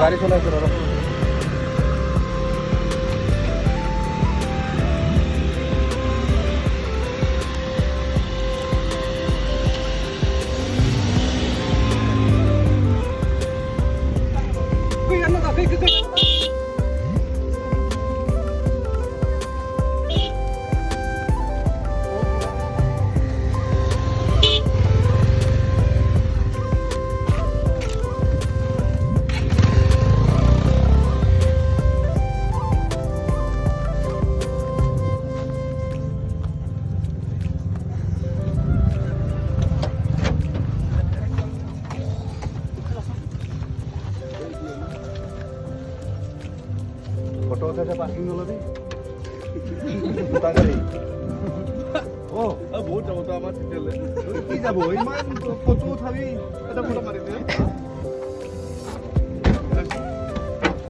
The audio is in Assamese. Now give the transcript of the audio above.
গাড়ী চলাই আছে ৰ'ব। ফটো উঠাইছে পাৰ্কিং নলবি গাড়ী বহুত যাব তো আমাৰ তেতিয়াহ'লে কি যাব ইমান ফটো উঠাবি এটা ফটো